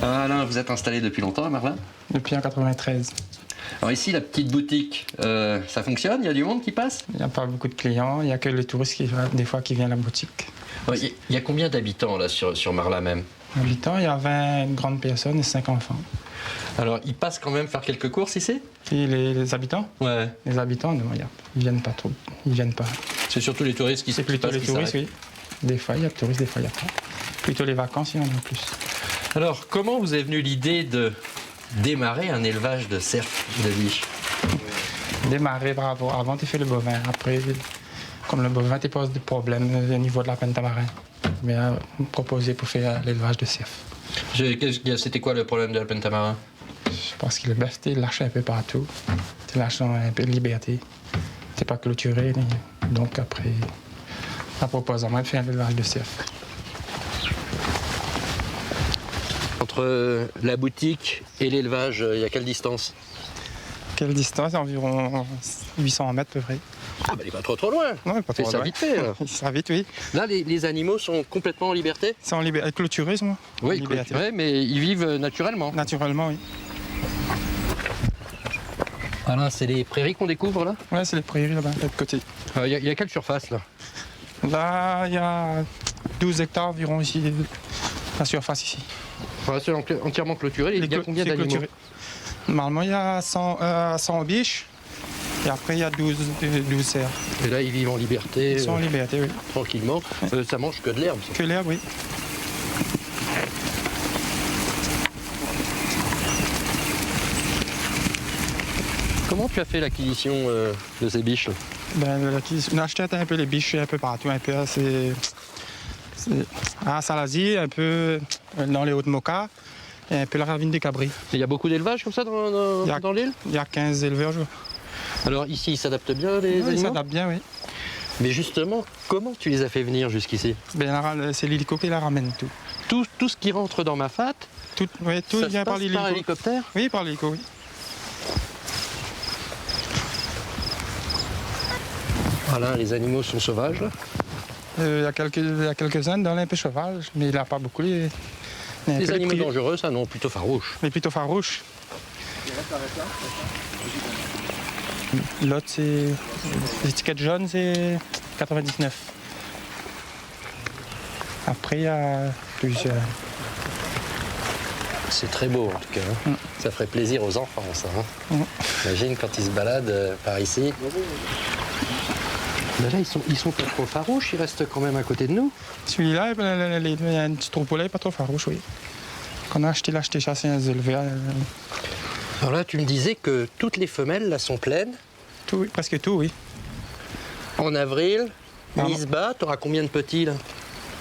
Alain, vous êtes installé depuis longtemps à Marlin? Depuis en 93. Alors ici, la petite boutique, ça fonctionne? Il y a du monde qui passe? Il n'y a pas beaucoup de clients, il n'y a que les touristes des fois qui viennent à la boutique. Il y a combien d'habitants là sur Marlin même? Habitants, il y a 20 grandes personnes et 5 enfants. Alors, ils passent quand même faire quelques courses ici? Et les habitants? Ouais. Les habitants, non, ils viennent pas trop. Ils viennent pas. C'est surtout les touristes qui C'est plutôt passent, les qui touristes, s'arrêtent. oui. Des fois, il y a des touristes, des fois, il n'y a pas. Plutôt les vacances, il y en a plus. Alors, comment vous est venue l'idée de démarrer un élevage de cerfs de biche? Démarrer, bravo. Avant, tu fais le bovin. Après, comme le bovin, tu poses des problèmes au niveau de la pentamarin. Mais proposé pour faire l'élevage de cerfs. C'était quoi le problème de la pentamarin? Je pense que le bœuf, tu lâches un peu partout. Tu lâches un peu de liberté. Tu n'es pas clôturé. Donc après, on propose à moi de faire l'élevage de cerfs. Entre la boutique et l'élevage, il y a quelle distance? Quelle distance? Environ 800 mètres à peu près. Ah bah il est pas trop loin. Non, pas Fais trop ça loin. vite fait. Alors. Ça vite, oui. Là, les animaux sont complètement en liberté? C'est en liberté. Clôturé, moi. Oui, liberté. ouais, mais ils vivent naturellement. Naturellement, oui. Ah là, c'est les prairies qu'on découvre là? Ouais, c'est les prairies là-bas, de l'autre côté. Il y a quelle surface là? Là, il y a 12 hectares environ ici, la surface ici. C'est entièrement clôturé. Il y a combien C'est d'animaux? clôturé. Normalement, il y a 100 biches. Et après, il y a 12 cerfs. Et là, ils vivent en liberté, Ils sont en liberté, oui. tranquillement. Ça mange que de l'herbe. Ça. Que l'herbe, oui. Comment tu as fait l'acquisition de ces biches là? On a acheté un peu les biches un peu partout, un peu à Salazie, un peu dans les Hauts-de-Moka et un peu la ravine des Cabris. Il y a beaucoup d'élevage comme ça dans l'île? Il y a 15 éleveurs. Alors ici, ils s'adaptent bien les Ils animaux? s'adaptent bien, oui. Mais justement, comment tu les as fait venir jusqu'ici? C'est l'hélico qui la ramène tout. Tout ce qui rentre dans ma fat, Tout ça vient se par passe l'hélico. par hélicoptère? Oui, par l'hélico, oui. Voilà, les animaux sont sauvages là. Il y a quelques-uns dans un peu sauvages, mais il n'y en a pas beaucoup. Il y a un Les peu animaux prix- dangereux, ça non, plutôt farouches. Mais plutôt farouches. L'autre, c'est l'étiquette jaune, c'est 99. Après, il y a plusieurs. C'est très beau en tout cas. Hein. Ça ferait plaisir aux enfants, ça. Hein. Imagine quand ils se baladent par ici. Mais là, ils sont pas trop farouches, ils restent quand même à côté de nous. Celui-là, il y a un petit troupeau là, il n'est pas trop farouche, oui. Quand on a acheté, chassé un éleveur. Alors là, tu me disais que toutes les femelles là sont pleines. Tout, oui, presque tout, oui. En avril, Ah, mise bas, tu auras combien de petits là?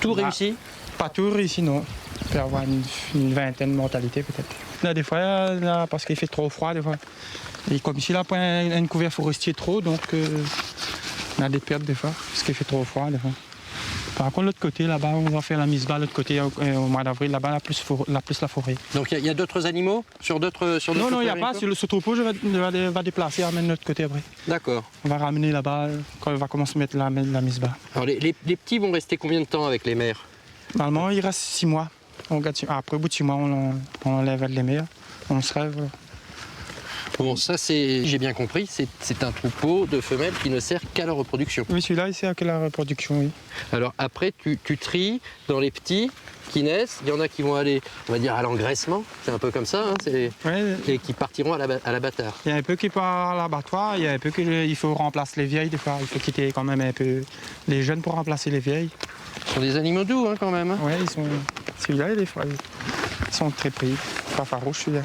Tout Ah. réussi? Pas tout ici, non. Il peut y avoir une vingtaine de mortalités, peut-être. Là, des fois, là, parce qu'il fait trop froid, des fois. Et comme ici, là, pas un couvert forestier trop, donc on a des pertes, des fois, parce qu'il fait trop froid, des fois. Par contre, l'autre côté, là-bas, on va faire la mise bas, l'autre côté, au mois d'avril, là-bas, la forêt. Donc il y a d'autres animaux sur d'autres Non, il n'y a prairies, pas. quoi? Sur ce troupeau, je vais déplacer, amener de l'autre côté après. D'accord. On va ramener là-bas, quand on va commencer à mettre la mise bas. Alors les petits vont rester combien de temps avec les mères? Normalement, il reste 6 mois. Après, au bout de 6 mois, on enlève les mères. On se rêve. Bon, ça c'est, j'ai bien compris, c'est un troupeau de femelles qui ne sert qu'à la reproduction. Oui, celui-là, il sert que la reproduction, oui. Alors après, tu tries dans les petits qui naissent. Il y en a qui vont aller, on va dire, à l'engraissement. C'est un peu comme ça, hein, Ouais. et qui partiront à l'abattoir. Il y a un peu qui part à l'abattoir, il y a un peu qu'il faut remplacer les vieilles, des fois. Il faut quitter quand même un peu les jeunes pour remplacer les vieilles. Ce sont des animaux doux, hein, quand même. Hein. Oui, celui-là, des fois, ils sont très pris. Pas farouches, celui-là.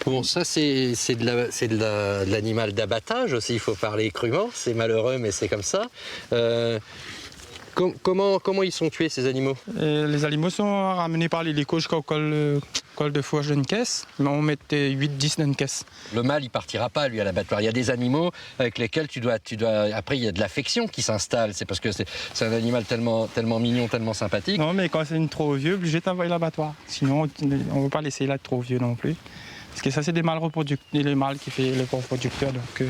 Bon, ça c'est de l'animal d'abattage aussi, il faut parler crûment. C'est malheureux, mais c'est comme ça. Comment ils sont tués, ces animaux? Les animaux sont ramenés par l'hélico jusqu'au col de fourche d'une caisse. Mais on mettait 8-10 dans une caisse. Le mâle, il partira pas, lui, à l'abattoir. Il y a des animaux avec lesquels tu dois... Après, il y a de l'affection qui s'installe. C'est parce que c'est un animal tellement mignon, tellement sympathique. Non, mais quand c'est une trop vieux, obligé d'envoyer l'abattoir. Sinon, on ne veut pas laisser là trop vieux non plus. Parce que ça, c'est des mâles reproducteurs, les mâles qui fait les reproducteurs. Donc,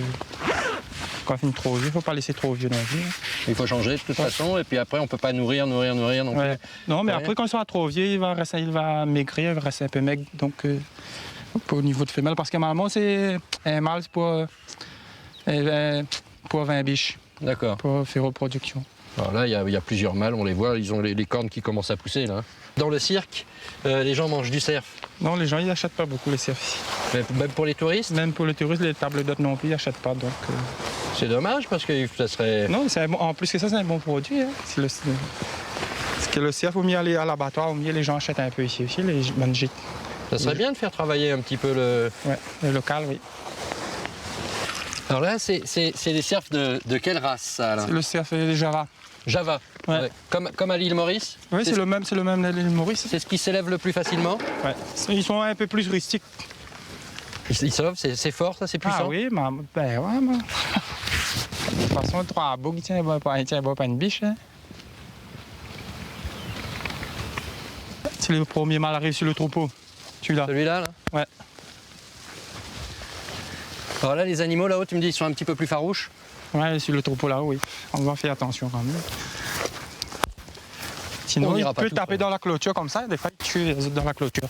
Quand il finit trop vieux, il ne faut pas laisser trop vieux non plus. Il faut changer de toute façon, et puis après, on ne peut pas nourrir non plus. Ouais. Non, mais Ouais. après, quand il sera trop vieux, il va maigrir, il va rester un peu maigre. Donc, au niveau de femelle, parce que normalement, c'est un mâle pour 20 biches, D'accord. pour faire reproduction. Alors là, il y a plusieurs mâles, on les voit, ils ont les cornes qui commencent à pousser là. Dans le cirque, les gens mangent du cerf. Non, les gens, ils n'achètent pas beaucoup les cerfs ici. Même pour les touristes, Même pour les touristes, les tables d'hôtes non plus, ils n'achètent pas. Donc, c'est dommage parce que ça serait. non, en plus que ça, c'est un bon produit. Hein. Parce que le cerf, il faut mieux aller à l'abattoir, au mieux les gens achètent un peu ici aussi, les manger. Ça serait bien de faire travailler un petit peu le. Ouais, le local, oui. Alors là, c'est des cerfs de quelle race ça là? C'est le cerf et les Java. Java. Ouais. Ouais. Comme à l'île Maurice. Oui, c'est le même l'île Maurice. C'est ce qui s'élève le plus facilement. Ouais. Ils sont un peu plus rustiques. Ils sauvent, c'est fort, ça, c'est puissant. Ah oui, ben ouais, moi. De toute façon, 3 boucs, il tient pas une biche. Hein. C'est le premier mâle arrive sur le troupeau. Celui-là. Celui-là, là. Ouais. Alors là, les animaux là-haut, tu me dis, ils sont un petit peu plus farouches. Ouais, sur le troupeau là, oui. On va faire attention quand même. Sinon, On il ira pas peut tout taper dans la clôture comme ça. Des fois, il tue les autres dans la clôture.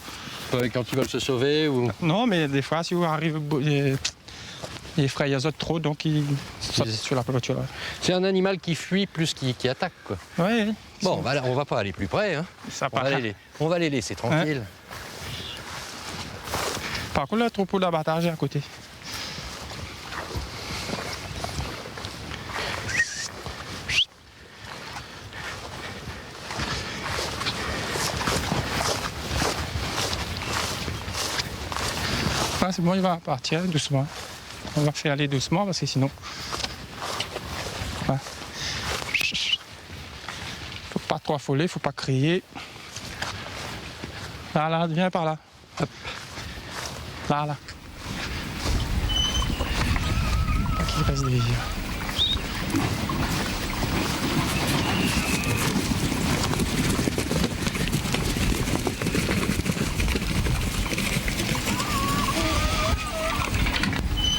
Quand ils veulent se sauver ou. Non, mais des fois, si vous arrivez, il effraie les autres trop, donc il saute sur la clôture. Là. C'est un animal qui fuit plus qui attaque, quoi. Oui. Bon, on va pas aller plus près, hein. Ça On va les laisser tranquilles. Par contre, le troupeau d'abattage est à côté. Ah, c'est bon, il va partir doucement. On va faire aller doucement parce que sinon. Voilà. Faut pas trop affoler, faut pas crier. Là, viens par là. Hop. Là. Pas qu'il reste des vieux.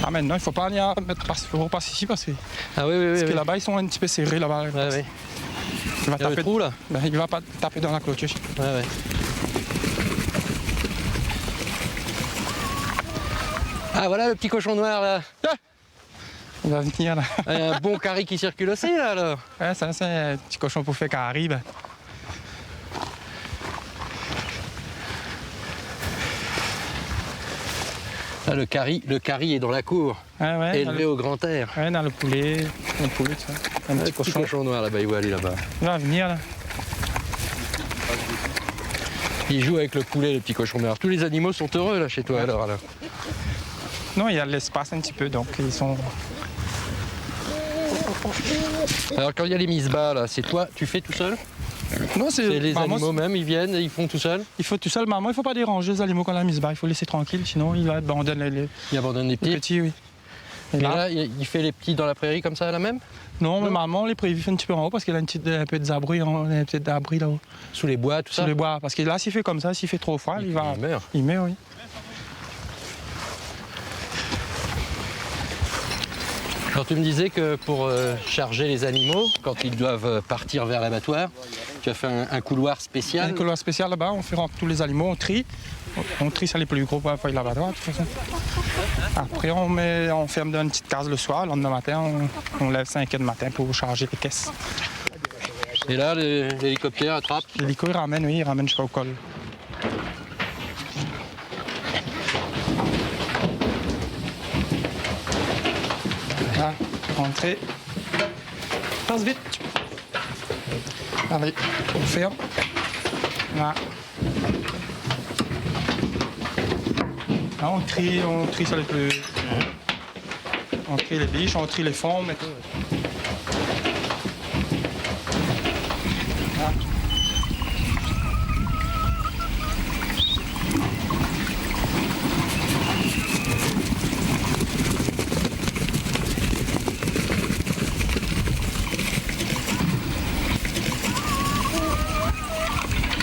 Ah, maintenant, il ne faut pas venir repasser ici parce que, Ah oui. là-bas, ils sont un petit peu serrés là-bas. Ouais. Il va Il y a le taper, trou, là. il va pas taper dans la clôture. Ouais. Ah, voilà le petit cochon noir, là. Il va venir là. Il y a un bon carré qui circule aussi, là, alors. Ouais, ça, c'est un petit cochon pour faire qui arrive. Ah, le carry est dans la cour, Ouais, élevé au grand air. Ouais, dans le poulet, tout ça. Un Le petit petit cochon. cochon noir, là-bas, il va aller là-bas. Il va venir là. Il joue avec le poulet, le petit cochon noir. Tous les animaux sont heureux, là, chez toi, alors. Non, il y a de l'espace un petit peu, donc ils sont. Alors, quand il y a les mises bas, là, c'est toi, tu fais tout seul? Non, C'est les animaux même, ils viennent et ils font tout seuls? Il faut tout seul, maman, il ne faut pas déranger les animaux quand la mise bas, il faut laisser tranquille, sinon il abandonne les Ils abandonnent les petits? petits, oui. Et Et là, il fait les petits dans la prairie comme ça, là même? non, mais non. maman, les prévus fait un petit peu en haut parce qu'il a un peu d'abri, un petit abri là-haut, Sous les bois, tout ça? sur les bois. Parce que là, s'il fait comme ça, s'il fait trop froid, il meurt. Il meurt, oui. Alors tu me disais que pour charger les animaux, quand ils doivent partir vers l'abattoir, tu as fait un couloir spécial. Un couloir spécial là-bas, on fait rentrer tous les animaux, on trie. On trie ça les plus gros pour la l'abattoir, de toute façon. Après, on ferme dans une petite case le soir. Le lendemain matin, on lève 5 heures du matin pour charger les caisses. Et là, l'hélicoptère attrape. L'hélico, il ramène jusqu'au col. Là, rentrez. Passe vite. Allez, on ferme. Là. Là, on trie ça les plus. On trie les biches, on trie les fonds.